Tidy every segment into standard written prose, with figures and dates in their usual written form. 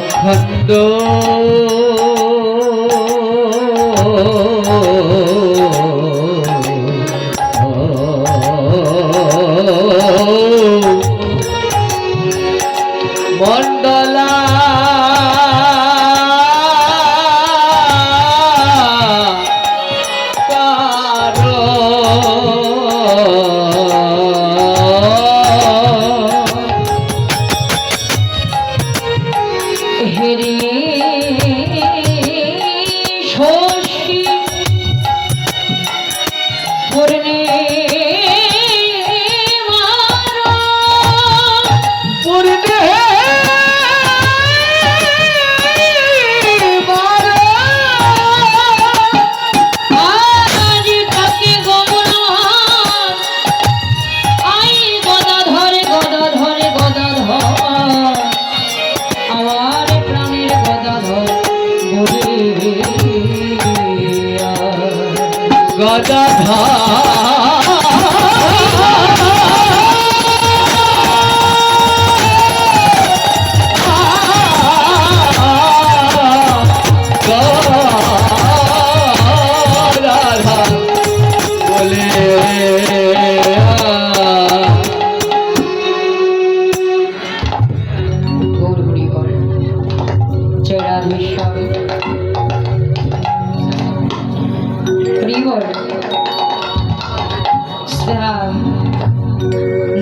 অখণ্ড মণ্ডলা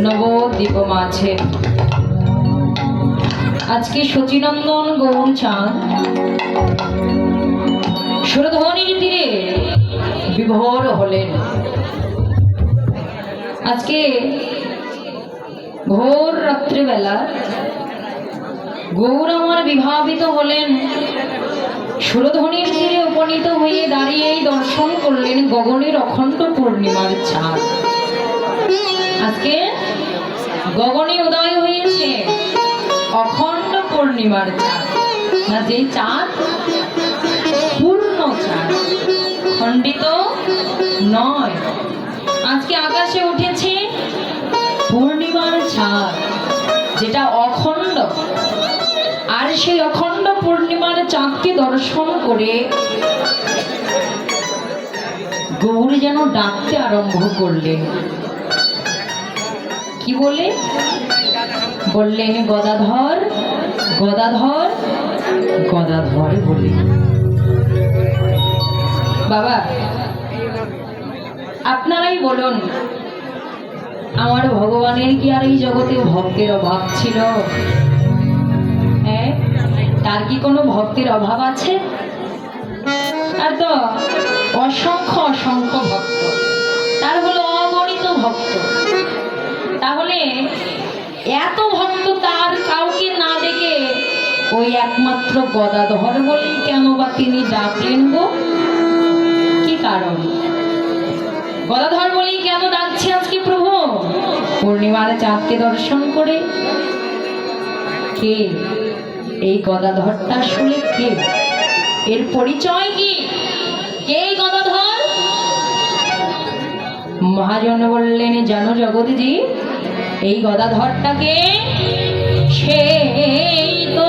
নবদ্বীপ মাঝে আজকে শচীনন্দন গৌরচাঁদ সুরধ্বনির তীরে বিভোর হলেন। আজকে ভোর রাত্রিবেলা গৌর আমার বিভাবিত হলেন, সুরধ্বনির তীরে উপনীত হয়ে দাঁড়িয়েই দর্শন করলেন গগনের অখণ্ড পূর্ণিমার চাঁদ। আজকে গগনে উদয় হয়েছে অখণ্ড পূর্ণিমার চাঁদ, না যে চাঁদ পূর্ণ চাঁদ, খণ্ডিত নয়। আজকে আকাশে উঠেছে পূর্ণিমার চাঁদ, যেটা অখণ্ড। আর সেই অখণ্ড পূর্ণিমার চাঁদকে দর্শন করে গৌর যেন ডাকতে আরম্ভ করলেন। কি বলে বললেন? গদাধর গদাধর গদাধর বলে। বাবা, আপনারাই বলুন, আমার ভগবানের কি আর এই জগতে ভক্তের অভাব ছিল? হ্যাঁ, তার কি কোনো ভক্তের অভাব আছে? আর তো অসংখ্য অসংখ্য ভক্ত, তার হলো অগণিত ভক্ত। তাহলে এত ভক্ত তার কাউকে না দেখে ওই একমাত্র গদাধর বলেই কেন বা তিনি ডাকলেন গো? কি কারণ? গদাধর বলেই কেন ডাকছে আজকে প্রভু পূর্ণিমার চাঁদকে দর্শন করে? কে এই গদাধরটা? আসলে কে? এর পরিচয় কি? কে গদাধর? মহাজন বললেন, জানো জগৎজি, এই গদাধরটাকে সেই তো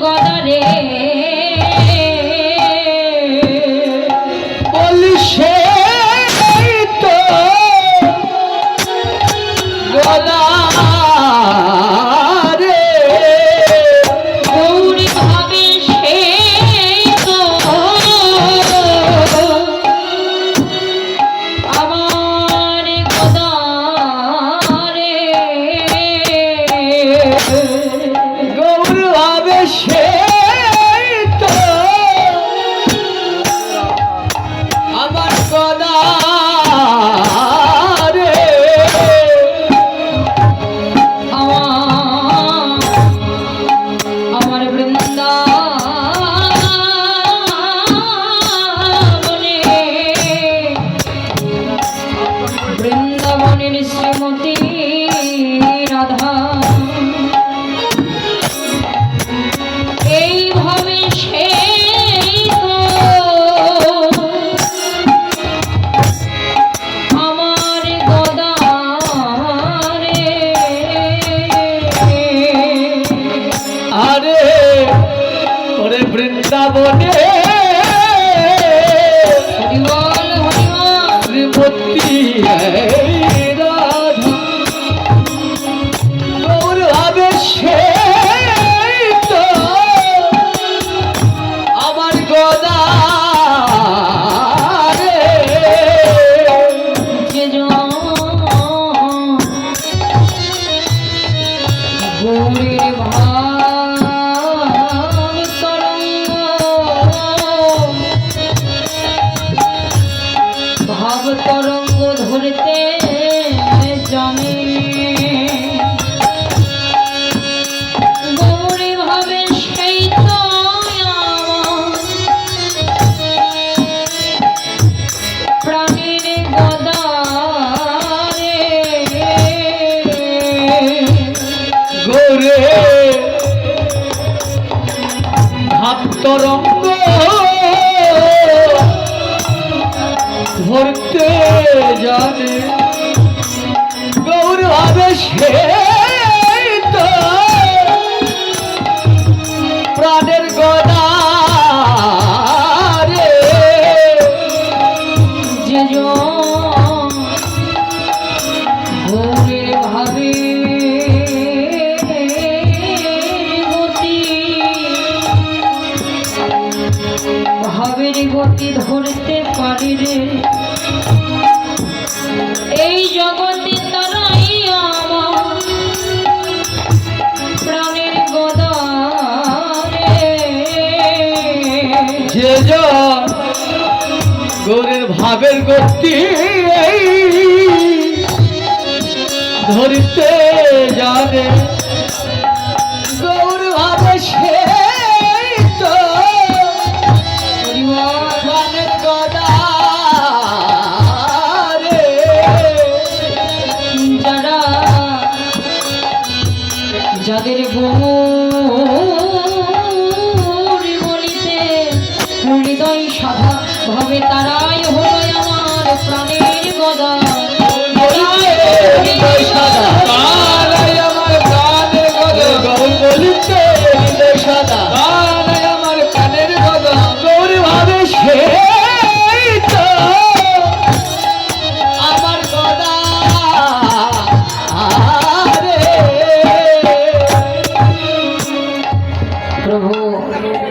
গদারে বলি, সেই তো গদা গৌরের ভাব তরঙ্গ ভাব তরঙ্গ ধরতে জানে গৌরে ভাবে সেই তো প্রাণীর গদারে গৌরে ভাব তরঙ্গ ধরতে জানে গৌর ভাবে সেই তো প্রাণের গদারে যে গৌরের ভাবে ভাবের গতি ধরতে পারি রে এই জগতে তারাই আমার প্রাণের গদারে যে গৌরের ভাবের গতি ধরতে জানে গৌর ভাবে সেই তো প্রাণের গদারে যারা যাদের গৌর বলিতে হৃদয় সাধা ভাবে তারাই হলো আমার প্রাণের গদা প্রভু